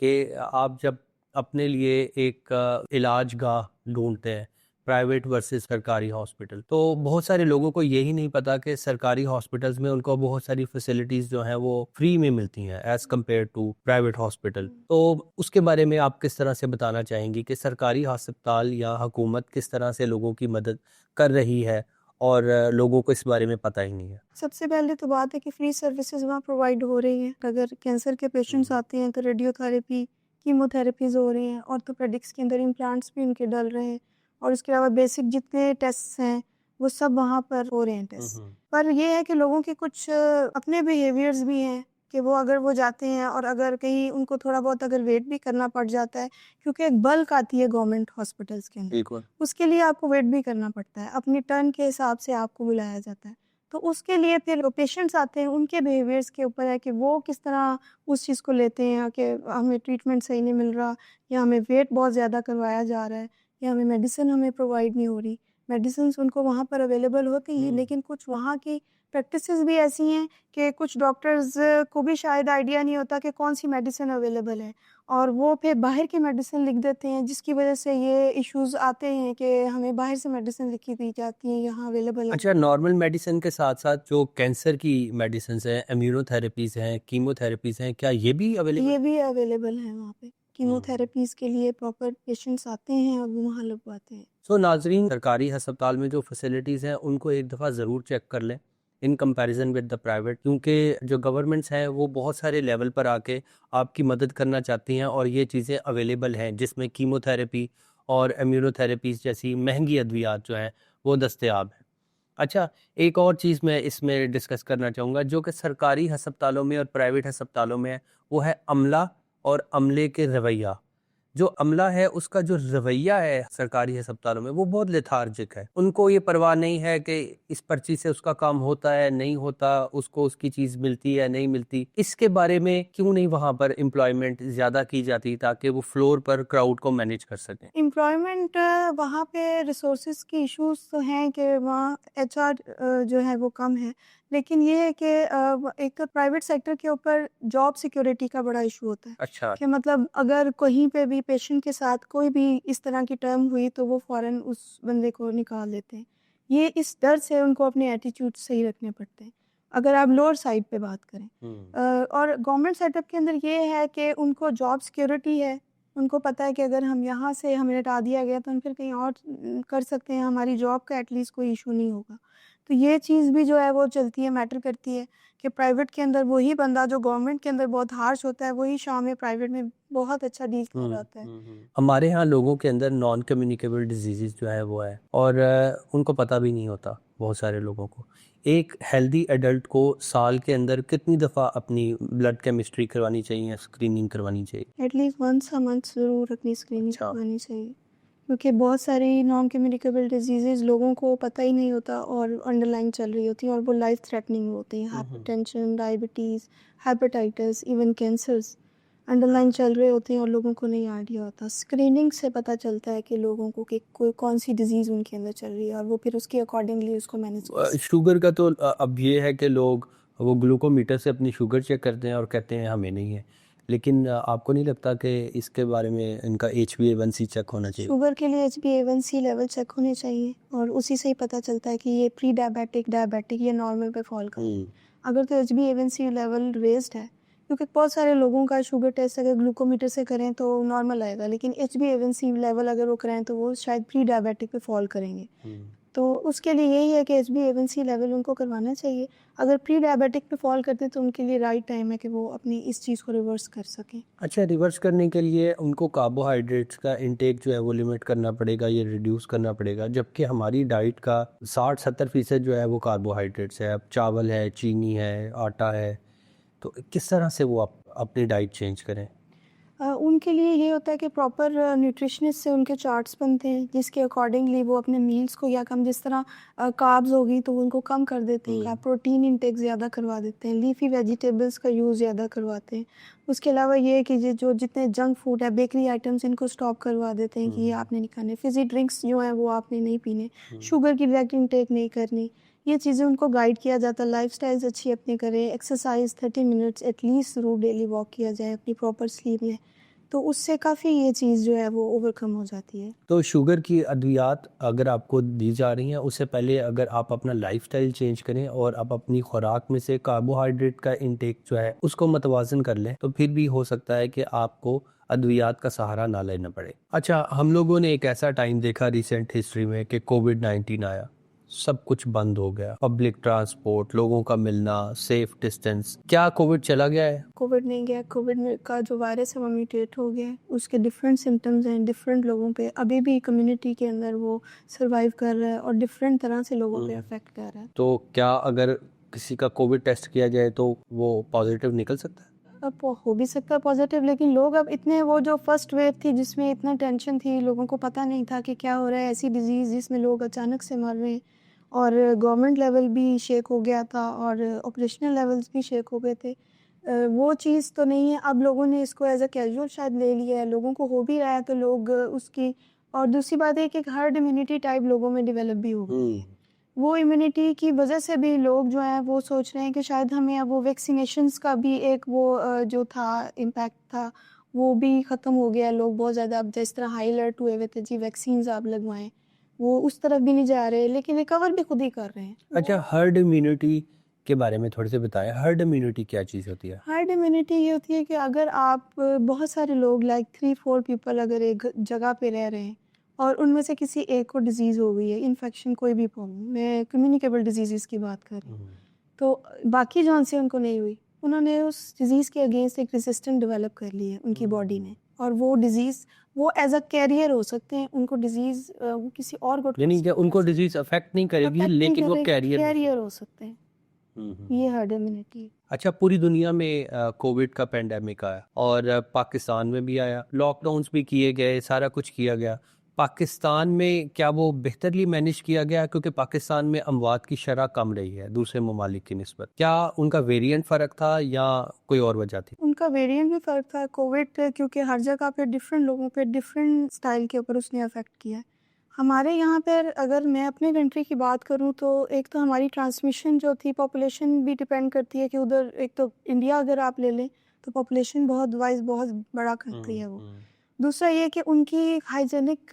कि आप जब अपने लिए एक इलाज गाह ढूंढते हैं, प्राइवेट वर्सेस सरकारी हॉस्पिटल, तो बहुत सारे लोगों को यही नहीं पता कि सरकारी हॉस्पिटल्स में उनको बहुत सारी फैसिलिटीज़ जो हैं वो फ्री में मिलती हैं as compare to private hospital. तो उसके बारे में आप किस तरह से बताना चाहेंगी कि सरकारी अस्पताल या हुकूमत किस तरह से लोगों की मदद कर रही है और लोगों को इस बारे में पता ही नहीं है? सबसे पहले तो बात है कि फ्री सर्विसेज वहाँ प्रोवाइड हो रही हैं। अगर कैंसर के पेशेंट्स आते हैं तो रेडियोथेरेपी, कीमोथेरेपीज़ हो रही हैं, ऑर्थोपेडिक्स के अंदर इम्प्लांट्स भी उनके डल रहे हैं और उसके अलावा बेसिक जितने टेस्ट्स हैं, वो सब वहाँ पर हो रहे हैं टेस्ट। पर ये है कि लोगों के कुछ अपने बिहेवियर्स भी हैं कि वो अगर वो जाते हैं और अगर कहीं उनको थोड़ा बहुत अगर वेट भी करना पड़ जाता है, क्योंकि एक बल्क आती है गवर्नमेंट हॉस्पिटल्स के अंदर, बिल्कुल। उसके लिए आपको वेट भी करना पड़ता है, अपनी टर्न के हिसाब से आपको बुलाया जाता है। तो उसके लिए फिर जो पेशेंट्स आते हैं उनके बिहेवियर्स के ऊपर है कि वो किस तरह उस चीज़ को लेते हैं कि हमें ट्रीटमेंट सही नहीं मिल रहा या हमें वेट बहुत ज़्यादा करवाया जा रहा है या हमें मेडिसिन हमें प्रोवाइड नहीं हो रही। मेडिसिन उनको वहाँ पर अवेलेबल होती हैं लेकिन कुछ वहाँ की प्रैक्टिसेस भी ऐसी हैं कि कुछ डॉक्टर्स को भी शायद आइडिया नहीं होता कि कौन सी मेडिसिन अवेलेबल है और वो फिर बाहर की मेडिसिन लिख देते हैं, जिसकी वजह से ये इश्यूज आते हैं कि हमें बाहर से मेडिसिन लिखी दी जाती हैं, यहाँ अवेलेबल अच्छा, नॉर्मल मेडिसिन के साथ साथ जो कैंसर की मेडिसिन हैं, इम्यूनोथेरेपीज़ हैं, कीमोथेरेपीज़ हैं, क्या ये भी अवेलेबल? ये भी अवेलेबल है वहाँ पे। कीमोथेरेपीज़ के लिए प्रॉपर पेशेंट्स आते हैं और वो वहाँ लगवाते हैं। सो नाजरीन, सरकारी अस्पताल में जो फैसिलिटीज़ हैं उनको एक दफ़ा ज़रूर चेक कर लें in comparison with the private, क्योंकि जो गवर्नमेंट्स हैं वो बहुत सारे लेवल पर आके आपकी मदद करना चाहती हैं और ये चीज़ें अवेलेबल हैं जिसमें कीमोथेरेपी और इम्यूनोथेरेपीज़ जैसी महंगी अद्वियात जो हैं वो दस्तयाब हैं। अच्छा, एक और चीज़ मैं इसमें डिस्कस करना चाहूँगा जो कि सरकारी अस्पतालों में और प्राइवेट अस्पतालों में है, वो है अमला और अमले के रवैया। जो अमला है उसका जो रवैया है सरकारी अस्पतालों में वो बहुत लेथार्जिक है। उनको ये परवाह नहीं है कि इस पर्ची से उसका काम होता है, नहीं होता, उसको उसकी चीज़ मिलती है, नहीं मिलती। इसके बारे में क्यों नहीं वहाँ पर एम्प्लॉयमेंट ज़्यादा की जाती ताकि वो फ्लोर पर क्राउड को मैनेज कर सकें? एम्प्लॉयमेंट वहाँ पे रिसोर्सेज की इश्यूज तो हैं कि वहाँ एचआर जो है वो कम है, लेकिन ये है कि एक प्राइवेट सेक्टर के ऊपर जॉब सिक्योरिटी का बड़ा इशू होता है अच्छा। कि मतलब अगर कहीं पे भी पेशेंट के साथ कोई भी इस तरह की टर्म हुई तो वो फौरन उस बंदे को निकाल देते हैं। ये इस डर से उनको अपने एटीट्यूड सही रखने पड़ते हैं अगर आप लोअर साइड पे बात करें। और गवर्नमेंट सेटअप के अंदर ये है कि उनको जॉब सिक्योरिटी है, उनको पता है कि अगर हम यहाँ से हमें हटा दिया गया तो हम फिर कहीं और कर सकते हैं, हमारी जॉब का एटलीस्ट कोई इशू नहीं होगा। तो ये चीज़ भी जो है वो चलती है, मैटर करती है कि प्राइवेट के अंदर वही बंदा जो गवर्नमेंट के अंदर बहुत हार्श होता है, वही शाम में प्राइवेट में बहुत अच्छा डील कर रहा होता है। हमारे यहाँ लोगों के अंदर नॉन कम्युनिकेबल डिजीज़ जो है वो है, और उनको पता भी नहीं होता बहुत सारे लोगों को। एक हेल्दी एडल्ट को साल के अंदर कितनी दफ़ा अपनी ब्लड केमिस्ट्री करवानी चाहिए, स्क्रीनिंग करवानी चाहिए? एटलीस्ट वंस अ मंथ ज़रूर अपनी स्क्रीनिंग अच्छा। करवानी चाहिए, क्योंकि बहुत सारी नॉन कम्युनिकेबल डिजीज़ेज़ लोगों को पता ही नहीं होता और अंडरलाइन चल रही होती हैं और वो लाइफ थ्रेटनिंग होती हैं। Hypertension, diabetes, hepatitis, even cancers underline चल रहे होते हैं और लोगों को नहीं आइडिया होता। स्क्रीनिंग से पता चलता है कि लोगों को कि कोई कौन सी डिज़ीज़ उनके अंदर चल रही है और वो फिर उसके अकॉर्डिंगली उसको मैनेज कर सकते शुगर का तो अब ये है कि लोग वो ग्लूकोमीटर से अपनी शुगर चेक करते हैं और कहते हैं हमें नहीं है, लेकिन आपको नहीं लगता कि इसके बारे में इनका HbA1c चेक होना हैं। चाहिए? शुगर के लिए HbA1c लेवल चेक होने चाहिए और उसी से ही पता चलता है कि ये प्री डायबिटिक, डायबिटिक या नॉर्मल पे फॉल कर रहा है। अगर तो HbA1c लेवल रेज्ड है, क्योंकि बहुत सारे लोगों का शुगर टेस्ट अगर ग्लूकोमीटर से करें तो नॉर्मल आएगा, लेकिन HbA1c लेवल अगर वो कराएं तो वो शायद प्री डायबिटिक पे फॉल करेंगे। तो उसके लिए यही है कि HbA1c लेवल उनको करवाना चाहिए। अगर प्री डायबिटिक पे फॉल करते हैं तो उनके लिए राइट टाइम है कि वो अपनी इस चीज़ को रिवर्स कर सकें। अच्छा, रिवर्स करने के लिए उनको कार्बोहाइड्रेट्स का इंटेक जो है वो लिमिट करना पड़ेगा, ये रिड्यूस करना पड़ेगा, जबकि हमारी डाइट का 60-70% जो है वो कार्बोहाइड्रेट्स है। अब चावल है, चीनी है, आटा है, तो किस तरह से वो अपनी डाइट चेंज करें? उनके लिए ये होता है कि प्रॉपर न्यूट्रिशनिस्ट से उनके चार्ट्स बनते हैं जिसके अकॉर्डिंगली वो अपने मील्स को या कम, जिस तरह कार्ब्स होगी तो उनको कम कर देते हैं, या प्रोटीन इंटेक ज़्यादा करवा देते हैं, लीफी वेजिटेबल्स का यूज़ ज़्यादा करवाते हैं। उसके अलावा ये है कि जो जितने जंक फूड है, बेकरी आइटम्स, इनको स्टॉप करवा देते हैं कि ये आपने नहीं खाने, फिज़ी ड्रिंक्स जो हैं वो आपने नहीं पीने, शुगर की डायरेक्ट इंटेक नहीं करनी। ये चीज़ें उनको गाइड किया जाता है। लाइफस्टाइल्स अच्छी अपनी करें, एक्सरसाइज 30 मिनट्स एटलीस्ट ज़रूर डेली वॉक किया जाए, अपनी प्रॉपर स्लीप लें, तो उससे काफ़ी ये चीज़ जो है वो ओवरकम हो जाती है। तो शुगर की अद्वियात अगर आपको दी जा रही हैं, उससे पहले अगर आप अपना लाइफस्टाइल चेंज करें और आप अपनी खुराक में से कार्बोहाइड्रेट का इंटेक जो है उसको मतवाजन कर लें, तो फिर भी हो सकता है कि आपको अद्वियात का सहारा ना लेना पड़े। अच्छा, हम लोगों ने एक ऐसा टाइम देखा रिसेंट हिस्ट्री में कि कोविड-19 आया, सब कुछ बंद हो गया, पब्लिक ट्रांसपोर्ट, लोगों का मिलना, सेफ डिस्टेंस। क्या कोविड चला गया है? कोविड नहीं गया, कोविड में का जो वायरस है वो म्यूटेट हो गया है, उसके डिफरेंट सिम्टम्स हैं डिफरेंट लोगों पे, अभी भी कम्युनिटी के अंदर वो सर्वाइव कर रहा है और डिफरेंट तरह से लोगों पे अफेक्ट कर रहा है। तो क्या अगर किसी का कोविड टेस्ट किया जाए तो वो पॉजिटिव निकल सकता है? अब हो भी सकता है पॉजिटिव, लेकिन लोग अब इतने, वो जो फर्स्ट वेव थी जिसमें इतना टेंशन थी, लोगों को पता नहीं था कि क्या हो रहा है, ऐसी डिजीज़ जिसमें लोग अचानक से मर रहे हैं, और गवर्नमेंट लेवल भी शेक हो गया था और ऑपरेशनल लेवल्स भी शेक हो गए थे। वो चीज़ तो नहीं है। अब लोगों ने इसको एज अ कैजुअल शायद ले लिया है, लोगों को हो भी रहा है तो लोग उसकी, और दूसरी बात है कि हर्ड इम्यूनिटी टाइप लोगों में डेवलप भी हो गई है। वो इम्यूनिटी की वजह से भी लोग जो हैं वो सोच रहे हैं कि शायद हमें अब वो वैक्सीनेशंस का भी एक वो जो था इम्पैक्ट था, वो भी ख़त्म हो गया है। लोग बहुत ज़्यादा अब जिस तरह हाई अलर्ट हुए हुए थे जी वैक्सीन्स आप लगवाएं, वो उस तरफ भी नहीं जा रहे, लेकिन रिकवर भी खुद ही कर रहे हैं। अच्छा, हर्ड इम्यूनिटी के बारे में थोड़े से बताएं। हर्ड इम्यूनिटी क्या चीज़ होती है? हर्ड इम्यूनिटी ये होती है कि अगर आप बहुत सारे लोग लाइक 3-4 पीपल अगर एक जगह पे रह रहे हैं और उनमें से किसी एक को डिजीज़ हो गई है, इन्फेक्शन, कोई भी प्रॉब्लम, मैं कम्युनिकेबल डिजीज़ की बात कर रही हूँ, तो बाकी जौन से उनको नहीं हुई, उन्होंने उस डिज़ीज़ के अगेंस्ट एक रेजिस्टेंस डेवलप कर ली है उनकी बॉडी में, और वो डिज़ीज़ वो एज अ कैरियर हो सकते हैं, उनको डिज़ीज़ वो किसी और को यानी कि उनको डिजीज अफेक्ट नहीं करेगी, अफेक्ट नहीं लेकिन वो करेगी, कैरियर कैरियर हो सकते हैं। ये हर्ड इम्यूनिटी। अच्छा, पूरी दुनिया में कोविड का पेंडेमिक आया और पाकिस्तान में भी आया, लॉकडाउन्स भी किए गए, सारा कुछ किया गया। पाकिस्तान में क्या वो बेहतरली मैनेज किया गया? क्योंकि पाकिस्तान में अमवात की शरह कम रही है दूसरे ममालिक की निस्बत। क्या उनका वेरिएंट फ़र्क था या कोई और वजह थी? उनका वेरिएंट भी फ़र्क था। कोविड क्योंकि हर जगह पे डिफरेंट लोगों पे डिफरेंट स्टाइल के ऊपर उसने अफेक्ट किया है। हमारे यहाँ पर अगर मैं अपने कंट्री की बात करूँ तो एक तो हमारी ट्रांसमिशन जो थी, पॉपुलेशन भी डिपेंड करती है कि उधर, एक तो इंडिया अगर आप ले लें तो पॉपुलेशन बहुत वाइज बहुत बड़ा कंट्री है वो। दूसरा ये कि उनकी हाइजीनिक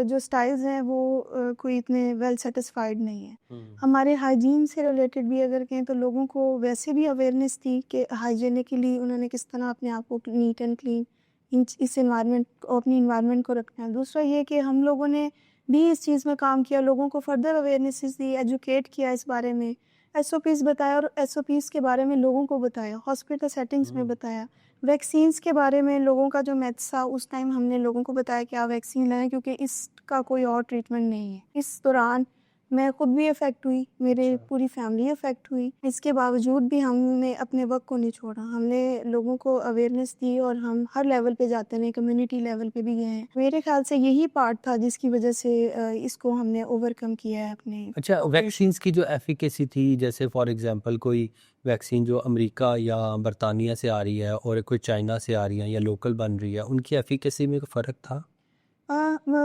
जो स्टाइल्स हैं वो कोई इतने वेल सेटिस्फाइड नहीं है। हमारे हाइजीन से रिलेटेड भी अगर कहें तो लोगों को वैसे भी अवेयरनेस थी कि हाइजीनिकली उन्होंने किस तरह अपने आप को नीट एंड क्लीन इस इन्वायरमेंट को, अपनी इन्वायरमेंट को रखना है। दूसरा ये कि हम लोगों ने भी इस चीज़ में काम किया, लोगों को फर्दर अवेयरनेसेस दी, एजुकेट किया इस बारे में, एसओपीज़ बताया और एसओपीज़ के बारे में लोगों को बताया, हॉस्पिटल सेटिंग्स में बताया। वैक्सीन्स के बारे में लोगों का जो मैथ्स था उस टाइम हमने लोगों को बताया कि आप वैक्सीन लें क्योंकि इसका कोई और ट्रीटमेंट नहीं है। इस दौरान मैं खुद भी अफेक्ट हुई, मेरे पूरी फैमिली अफेक्ट हुई। इसके बावजूद भी हमने अपने वर्क को नहीं छोड़ा। हमने लोगों को अवेयरनेस दी और हम हर लेवल पे जाते रहे, कम्युनिटी लेवल पे भी गए हैं। मेरे ख्याल से यही पार्ट था जिसकी वजह से इसको हमने ओवरकम किया है अपने अच्छा, वैक्सीन्स की जो एफिकेसी थी, जैसे फॉर एग्जांपल कोई वैक्सीन जो अमेरिका या बरतानिया से आ रही है और कोई चाइना से आ रही है या लोकल बन रही है, उनकी एफिकेसी में कोई फ़र्क था?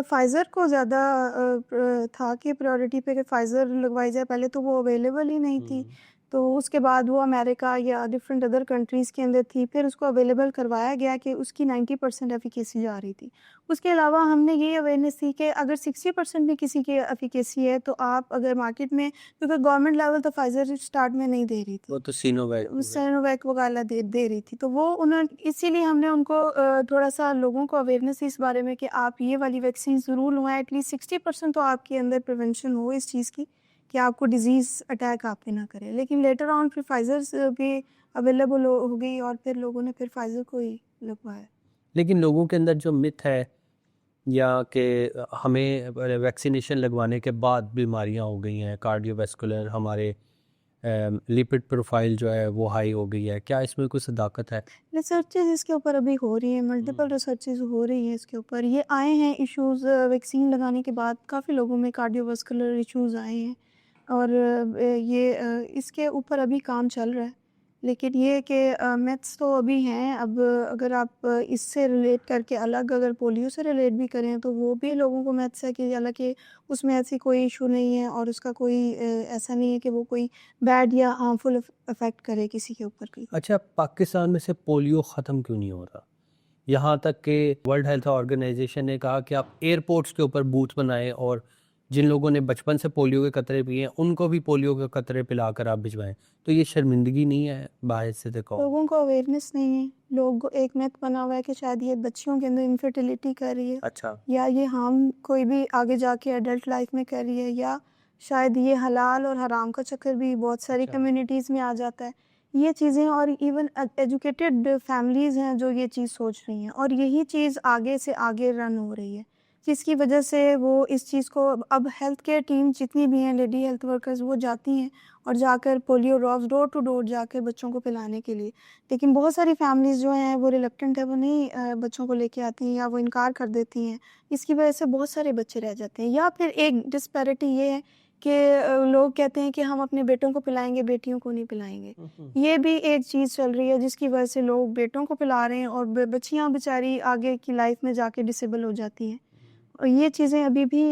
फाइज़र को ज़्यादा था कि प्रायोरिटी पे कि फाइज़र लगवाई जाए। पहले तो वो अवेलेबल ही नहीं थी, तो उसके बाद वो अमेरिका या डिफरेंट अदर कंट्रीज़ के अंदर थी, फिर उसको अवेलेबल करवाया गया कि उसकी 90% एफिकेसी जा रही थी। उसके अलावा हमने ये अवेयरनेस दी कि अगर 60% भी किसी की एफिकेसी है तो आप अगर मार्केट में, क्योंकि गवर्नमेंट लेवल तो फाइज़र स्टार्ट में नहीं दे रही थी, वो तो सिनोवैक सिनोवैक वगैरह दे रही थी, तो वो उन्होंने इसीलिए हमने उनको थोड़ा-सा लोगों को अवेयरनेस इस बारे में कि आप ये वाली वैक्सीन ज़रूर लगवाएँ, एटलीस्ट 60% तो आपके अंदर प्रिवेंशन हो इस चीज़ की कि आपको डिज़ीज़ अटैक आप पे ना करे। लेकिन लेटर ऑन फिर फाइज़र्स भी अवेलेबल हो गई और फिर लोगों ने फिर फाइज़र को ही लगवाया। लेकिन लोगों के अंदर जो मिथ है या कि हमें वैक्सीनेशन लगवाने के बाद बीमारियां हो गई हैं, कार्डियोवैस्कुलर, हमारे लिपिड प्रोफाइल जो है वो हाई हो गई है, क्या इसमें कोई सदाकत है? रिसर्चेज़ इसके ऊपर अभी हो रही हैं, मल्टीपल रिसर्चेज़ हो रही हैं इसके ऊपर। ये आए हैं इश्यूज़ वैक्सीन लगाने के बाद काफ़ी लोगों में कार्डियोवास्कुलर इश्यूज़ आए हैं और इसके ऊपर अभी काम चल रहा है। लेकिन ये है कि मिथ्स तो अभी हैं। अब अगर आप इससे रिलेट करके अलग अगर पोलियो से रिलेट भी करें तो वो भी लोगों को मिथ्स है कि हालाँकि उसमें ऐसी कोई इश्यू नहीं है और उसका कोई ऐसा नहीं है कि वो कोई बैड या हार्मफुल इफ़ेक्ट करे किसी के ऊपर भी। अच्छा, पाकिस्तान में से पोलियो ख़त्म क्यों नहीं हो रहा? यहाँ तक कि वर्ल्ड हेल्थ ऑर्गेनाइजेशन ने कहा कि आप एयरपोर्ट्स के ऊपर बूथ बनाएं और जिन लोगों ने बचपन से पोलियो के कतरे पिए हैं उनको भी पोलियो के कतरे पिलाकर आप भिजवाएं। तो ये शर्मिंदगी नहीं है बाहैसियत कौम? लोगों को अवेयरनेस नहीं है। लोग एक मिथ बना हुआ है कि शायद ये बच्चियों के अंदर इनफर्टिलिटी कर रही है अच्छा। या ये हार्म कोई भी आगे जाके एडल्ट लाइफ में कर रही है या शायद ये हलाल और हराम का चक्कर भी बहुत सारी अच्छा। कम्युनिटीज़ में आ जाता है। ये चीज़ें और इवन एजुकेटेड फैमिलीज़ हैं जो ये चीज़ सोच रही हैं और यही चीज़ आगे से आगे रन हो रही है, जिसकी वजह से वो इस चीज़ को अब हेल्थ केयर टीम जितनी भी हैं, लेडी हेल्थ वर्कर्स, वो जाती हैं और जाकर polio drops door to door जाकर बच्चों को पिलाने के लिए। लेकिन बहुत सारी फैमिलीज़ जो हैं वो रिलक्टेंट है, वो नहीं बच्चों को लेके आती हैं या वो इनकार कर देती हैं। इसकी वजह से बहुत सारे बच्चे रह जाते हैं या फिर एक डिस्पैरिटी ये है कि लोग कहते हैं कि हम अपने बेटों को पिलाएँगे, बेटियों को नहीं पिलाएँगे। ये भी एक चीज़ चल रही है जिसकी वजह से लोग बेटों को पिला रहे हैं और ब बच्चियाँ बेचारी आगे की लाइफ में जाके डिसेबल हो जाती हैं। और ये चीज़ें अभी भी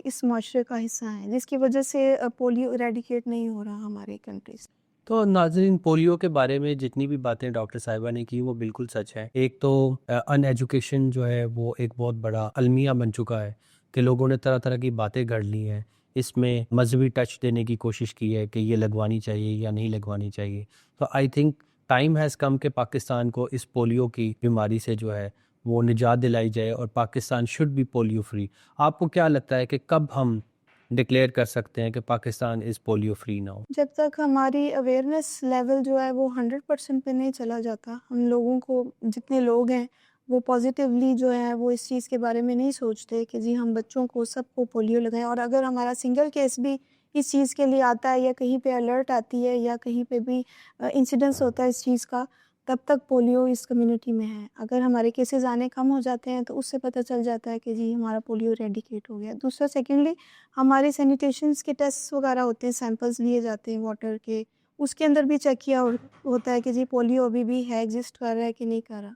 इस मुआशरे का हिस्सा हैं जिसकी वजह से पोलियो इरेडिकेट नहीं हो रहा हमारे कंट्री से। तो नाज़रीन, पोलियो के बारे में जितनी भी बातें डॉक्टर साहिबा ने की वो बिल्कुल सच है। एक तो अनएजुकेशन जो है वो एक बहुत बड़ा अलमिया बन चुका है कि लोगों ने तरह तरह की बातें गढ़ ली हैं। इसमें मजहबी टच देने की कोशिश की है कि ये लगवानी चाहिए या नहीं लगवानी चाहिए। तो I think time has come कि पाकिस्तान को इस पोलियो की बीमारी से जो है वो निजात दिलाई जाए और Pakistan should be polio free. आपको क्या लगता है कि कब हम डिक्लेयर कर सकते हैं कि Pakistan is polio free now? जब तक हमारी अवेयरनेस लेवल जो है वो 100% पे नहीं चला जाता, हम लोगों को, जितने लोग हैं वो पॉजिटिवली जो है वो इस चीज़ के बारे में नहीं सोचते कि जी हम बच्चों को सबको पोलियो लगाएं। और अगर हमारा सिंगल केस भी इस चीज़ के लिए आता है या कहीं पे अलर्ट आती है या कहीं पे भी इंसिडेंस होता है इस चीज़ का, तब तक पोलियो इस कम्युनिटी में है। अगर हमारे केसेस आने कम हो जाते हैं तो उससे पता चल जाता है कि जी हमारा पोलियो रेडिकेट हो गया। दूसरा, सेकेंडली, हमारे सैनिटेशंस के टेस्ट वगैरह होते हैं, सैंपल्स लिए जाते हैं वाटर के, उसके अंदर भी चेक किया होता है कि जी पोलियो अभी भी है, एग्जिस्ट कर रहा है कि नहीं कर रहा।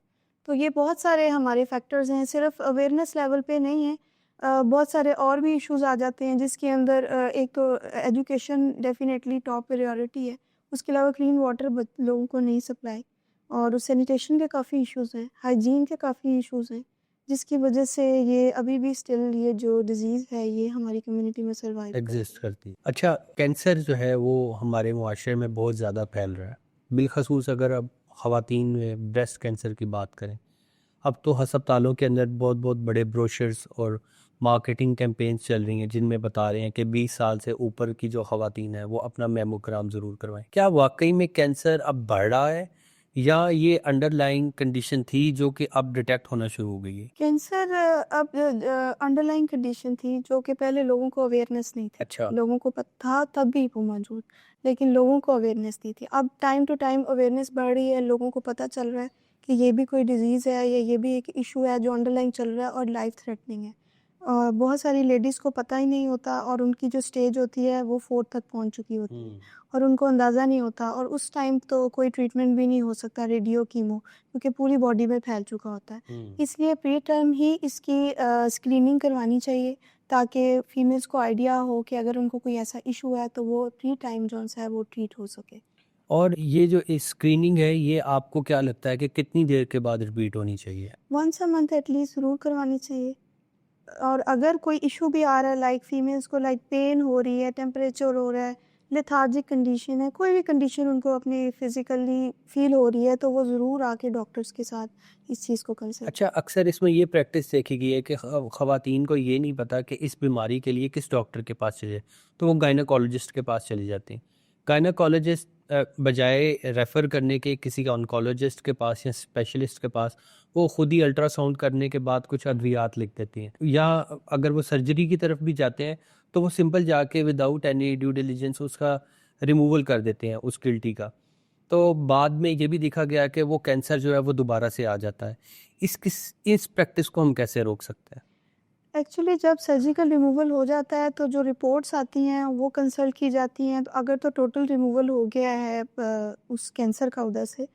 तो ये बहुत सारे हमारे फैक्टर्स हैं, सिर्फ अवेयरनेस लेवल पे नहीं है। बहुत सारे और भी इश्यूज आ जाते हैं जिसके अंदर एक तो एजुकेशन डेफिनेटली टॉप प्रायोरिटी है। उसके अलावा क्लीन वाटर लोगों को नहीं सप्लाई, और सैनिटेशन के काफ़ी इश्यूज़ हैं, हाइजीन के काफ़ी इश्यूज़ हैं, जिसकी वजह से ये अभी भी स्टिल ये जो डिज़ीज़ है ये हमारी कम्युनिटी में सर्वाइव कर रही एग्जिस्ट है। करती है। अच्छा, कैंसर जो है वो हमारे मुआशरे में बहुत ज़्यादा फैल रहा है, बिलखसूस अगर अब ख़वातीन में ब्रेस्ट कैंसर की बात करें। अब तो अस्पतालों के अंदर बहुत बहुत बड़े ब्रोशर्स और मार्केटिंग कैंपेन्स चल रही हैं जिनमें बता रहे हैं कि 20 साल से ऊपर की जो ख़वातीन हैं वो अपना मेमोग्राम ज़रूर करवाएं। क्या वाकई में कैंसर अब बढ़ रहा है या ये अंडरलाइंग कंडीशन थी जो कि अब डिटेक्ट होना शुरू हो गई है? कैंसर अब अंडरलाइन कंडीशन थी जो कि पहले लोगों को अवेयरनेस नहीं थी। अच्छा। लोगों को पता था तब भी वो मौजूद, लेकिन लोगों को अवेयरनेस नहीं थी। अब टाइम टू टाइम अवेयरनेस बढ़ रही है, लोगों को पता चल रहा है कि ये भी कोई डिजीज़ है या ये भी एक इशू है जो अंडरलाइन चल रहा है और लाइफ थ्रेटनिंग है। और बहुत सारी लेडीज़ को पता ही नहीं होता और उनकी जो स्टेज होती है वो 4 तक पहुंच चुकी होती है और उनको अंदाज़ा नहीं होता और उस टाइम तो कोई ट्रीटमेंट भी नहीं हो सकता, रेडियो कीमो, क्योंकि पूरी बॉडी में फैल चुका होता है। इसलिए प्री टर्म ही इसकी स्क्रीनिंग करवानी चाहिए ताकि फीमेल्स को आइडिया हो कि अगर उनको कोई ऐसा इशू है तो वो प्री टाइम जो है वो ट्रीट हो सके। और ये जो स्क्रीनिंग है ये आपको क्या लगता है कि कितनी देर के बाद रिपीट होनी चाहिए? वंस अ मंथ एटलीस्ट ज़रूर करवानी चाहिए। और अगर कोई इशू भी आ रहा है, लाइक फीमेल्स को लाइक पेन हो रही है, टेम्परेचर हो रहा है, लेथार्जिक कंडीशन है, कोई भी कंडीशन उनको अपनी फिजिकली फील हो रही है, तो वो ज़रूर आके डॉक्टर्स के साथ इस चीज़ को कंसल्ट। अच्छा, अक्सर इसमें ये प्रैक्टिस देखी गई है कि ख़वातीन को ये नहीं पता कि इस बीमारी के लिए किस डॉक्टर के पास चले, तो वो गायनेकोलॉजिस्ट के पास चली जाती हैं। गायनेकोलॉजिस्ट बजाय रेफ़र करने के किसी ऑन्कोलॉजिस्ट के पास या स्पेशलिस्ट के पास, वो खुद ही अल्ट्रासाउंड करने के बाद कुछ अद्वियात लिख देती हैं। या अगर वो सर्जरी की तरफ भी जाते हैं तो वो सिंपल जाके विदाउट एनी ड्यू डिलिजेंस उसका रिमूवल कर देते हैं उस गिल्टी का। तो बाद में ये भी देखा गया कि वो कैंसर जो है वो दोबारा से आ जाता है। इस प्रैक्टिस को हम कैसे रोक सकते हैं? एक्चुअली जब सर्जिकल रिमूवल हो जाता है तो जो रिपोर्ट्स आती हैं वो कंसल्ट की जाती हैं, तो अगर तो टोटल रिमूवल हो गया है उस कैंसर का उधर से,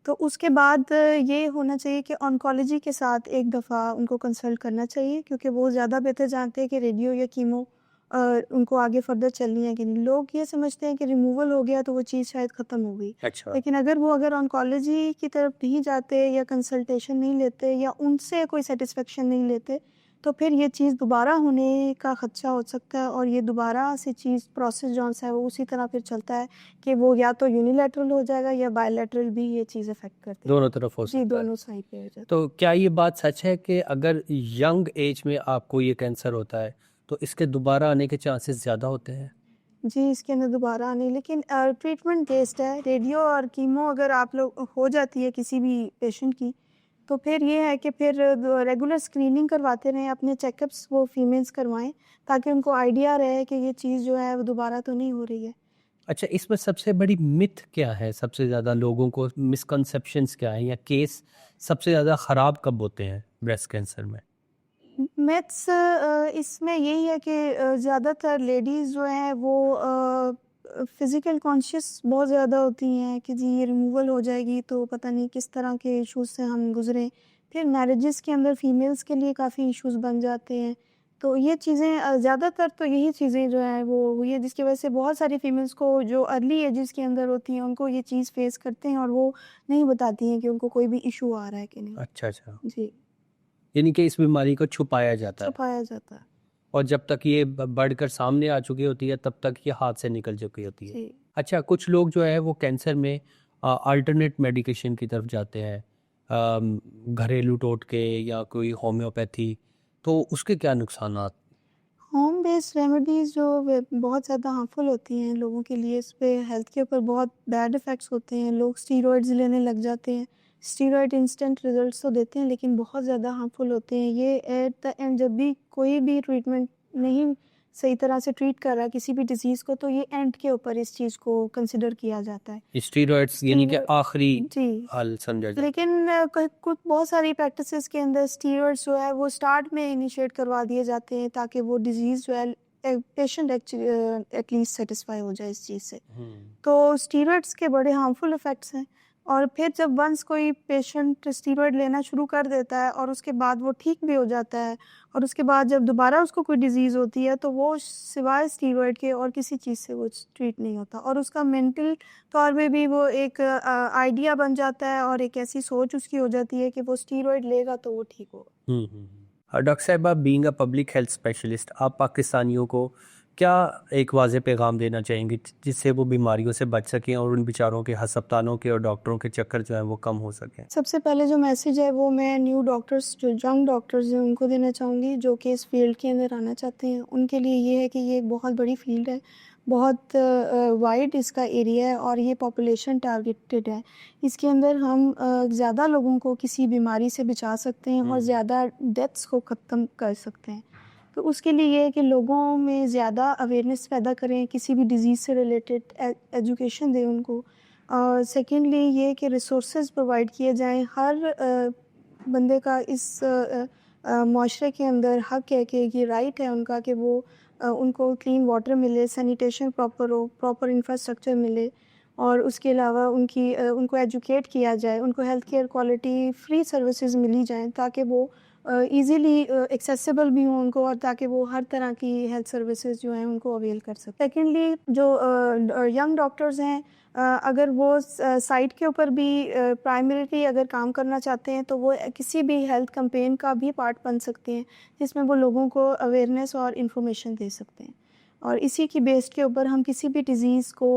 तो उसके बाद ये होना चाहिए कि ऑन्कोलॉजी के साथ एक दफ़ा उनको कंसल्ट करना चाहिए, क्योंकि वो ज़्यादा बेहतर जानते हैं कि रेडियो या कीमो उनको आगे फर्दर चलनी है कि नहीं। लोग ये समझते हैं कि रिमूवल हो गया तो वो चीज़ शायद ख़त्म हो गई, अच्छा। लेकिन अगर ऑन्कोलॉजी की तरफ नहीं जाते या कंसल्टेशन नहीं लेते या उनसे कोई सेटिस्फेक्शन नहीं लेते, तो फिर ये चीज़ दोबारा होने का खदशा हो सकता है और ये दोबारा से चीज़ प्रोसेस जो-सा है वो उसी तरह फिर चलता है कि वो या तो यूनिलैटरल हो जाएगा या बायलैटरल भी ये चीज़ अफ़ेक्ट करती है। दोनों तरफ हो जी, सकता है। दोनों साइड पे हो जाता है। तो क्या ये बात सच है कि अगर यंग एज में आपको ये कैंसर होता है तो इसके दोबारा आने के चांसेस ज़्यादा होते हैं? जी, इसके अंदर दोबारा आने, लेकिन ट्रीटमेंट बेस्ड है। रेडियो और कीमो अगर आप लोग हो जाती है किसी भी पेशेंट की, तो फिर ये है कि फिर रेगुलर स्क्रीनिंग करवाते रहें, अपने चेकअप्स वो फीमेल्स करवाएँ ताकि उनको आइडिया रहे कि ये चीज़ जो है वो दोबारा तो नहीं हो रही है। अच्छा, इसमें सबसे बड़ी मिथ क्या है? सबसे ज़्यादा लोगों को मिसकंसेप्शंस क्या हैं या केस सबसे ज़्यादा ख़राब कब होते हैं ब्रेस्ट कैंसर में? मिथ्स इसमें यही है कि ज़्यादातर लेडीज़ जो हैं वो फ़िज़िकल कॉन्शियस बहुत ज़्यादा होती हैं कि जी ये रिमूवल हो जाएगी तो पता नहीं किस तरह के इश्यूज़ से हम गुज़रें। फिर मैरिजेस के अंदर फ़ीमेल्स के लिए काफ़ी इश्यूज़ बन जाते हैं। तो ये चीज़ें ज़्यादातर तो यही चीज़ें जो हैं वो हुई है, जिसकी वज़ह से बहुत सारी फ़ीमेल्स को जो अर्ली एजेस के अंदर होती हैं उनको ये चीज़ फ़ेस करते हैं और वो नहीं बताती हैं कि उनको कोई भी इश्यू आ रहा है कि नहीं। अच्छा, अच्छा। जी, यानी कि इस बीमारी को छुपाया जाता है छुपाया जाता है। और जब तक ये बढ़कर सामने आ चुकी होती है तब तक ये हाथ से निकल चुकी होती है। जी। अच्छा, कुछ लोग जो है वो कैंसर में अल्टरनेट मेडिकेशन की तरफ जाते हैं, घरेलू टोटके या कोई होम्योपैथी, तो उसके क्या नुकसानात? होम बेस्ड रेमेडीज़ जो वे बहुत ज़्यादा हार्मफुल होती हैं लोगों के लिए, इस पे हेल्थ के ऊपर बहुत बैड इफ़ेक्ट्स होते हैं। लोग स्टीरॉइड्स लेने लग जाते हैं। स्टीरॉइड इंस्टेंट रिज़ल्ट्स तो देते हैं लेकिन बहुत ज़्यादा हार्मफुल होते हैं। ये एट द एंड जब भी कोई भी ट्रीटमेंट नहीं सही तरह से ट्रीट कर रहा है किसी भी डिज़ीज़ को, तो ये एंड के ऊपर इस चीज़ को कंसिडर किया जाता है। स्टीरॉइड्स यानी कि स्टीरॉ आखिरी जी। हल समझा जाता है। लेकिन कुछ बहुत सारी प्रैक्टिसेस के अंदर स्टीरॉइड्स जो है वो स्टार्ट में इनिशिएट करवा दिए जाते हैं ताकि वो डिजीज़ जो है पेशेंट एटलीस्ट सेटिस्फाई हो जाए इस चीज़ से। तो स्टीरॉइड्स के बड़े हार्मफुल इफ़ेक्ट्स हैं और फिर जब वंस कोई पेशेंट स्टीरॉइड लेना शुरू कर देता है और उसके बाद वो ठीक भी हो जाता है और उसके बाद जब दोबारा उसको कोई डिज़ीज़ होती है तो वो सिवाय स्टीरॉइड के और किसी चीज़ से वो ट्रीट नहीं होता और उसका मेंटल तौर पे भी वो एक आइडिया बन जाता है और एक ऐसी सोच उसकी हो जाती है कि वो स्टीरॉइड लेगा तो वो ठीक होगा। डॉक्टर साहिबा, being a public health specialist, आप पाकिस्तानियों को क्या एक वाज़ेह पैगाम देना चाहेंगे जिससे वो बीमारियों से बच सकें और उन बेचारों के अस्पतालों के और डॉक्टरों के चक्कर जो हैं वो कम हो सकें? सबसे पहले जो मैसेज है वो मैं न्यू डॉक्टर्स, जो यंग डॉक्टर्स हैं उनको देना चाहूँगी, जो कि इस फील्ड के अंदर आना चाहते हैं। उनके लिए ये है कि ये एक बहुत बड़ी फील्ड है, बहुत वाइड इसका एरिया है और ये पॉपुलेशन टारगेटेड है। इसके अंदर हम ज़्यादा लोगों को किसी बीमारी से बचा सकते हैं और ज़्यादा डेथ्स को ख़त्म कर सकते हैं। तो उसके लिए ये है कि लोगों में ज़्यादा अवेयरनेस पैदा करें, किसी भी डिज़ीज़ से रिलेटेड एजुकेशन दें उनको। सेकेंडली ये कि रिसोर्सेज प्रोवाइड किए जाएं। हर बंदे का इस माशरे के अंदर हक है कि ये राइट है उनका कि वो उनको क्लीन वाटर मिले, सैनिटेशन प्रॉपर हो, प्रॉपर इंफ्रास्ट्रक्चर मिले और उसके अलावा उनको एजुकेट किया जाए, उनको health care quality free services मिली जाएं ताकि वो ईज़िली एक्सेसिबल भी हों उनको और ताकि वो हर तरह की हेल्थ सर्विसेज जो हैं उनको अवेल कर सकें। सेकेंडली जो यंग डॉक्टर्स हैं, अगर वो साइट के ऊपर भी प्राइमरीली अगर काम करना चाहते हैं तो वो किसी भी हेल्थ कैंपेन का भी पार्ट बन सकते हैं जिसमें वो लोगों को अवेयरनेस और इन्फॉर्मेशन दे सकते हैं और इसी की बेस के ऊपर हम किसी भी डिज़ीज़ को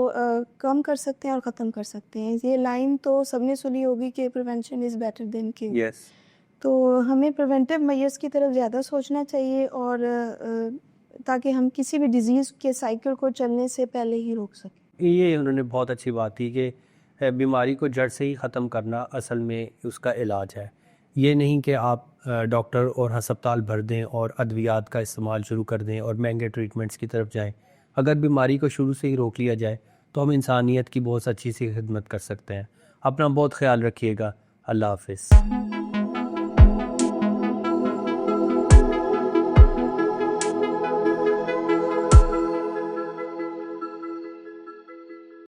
कम कर सकते हैं और ख़त्म कर सकते हैं। ये लाइन तो सबने सुनी होगी कि prevention is better than cure. Yes. तो हमें प्रिवेंटिव मेजर्स की तरफ ज़्यादा सोचना चाहिए और ताकि हम किसी भी डिज़ीज़ के साइकिल को चलने से पहले ही रोक सकें। ये उन्होंने बहुत अच्छी बात की कि बीमारी को जड़ से ही ख़त्म करना असल में उसका इलाज है। ये नहीं कि आप डॉक्टर और अस्पताल भर दें और अद्वियात का इस्तेमाल शुरू कर दें और महंगे ट्रीटमेंट्स की तरफ जाएं। अगर बीमारी को शुरू से ही रोक लिया जाए तो हम इंसानियत की बहुत अच्छी सी खिदमत कर सकते हैं। अपना बहुत ख्याल रखिएगा। अल्लाह हाफ़िज़।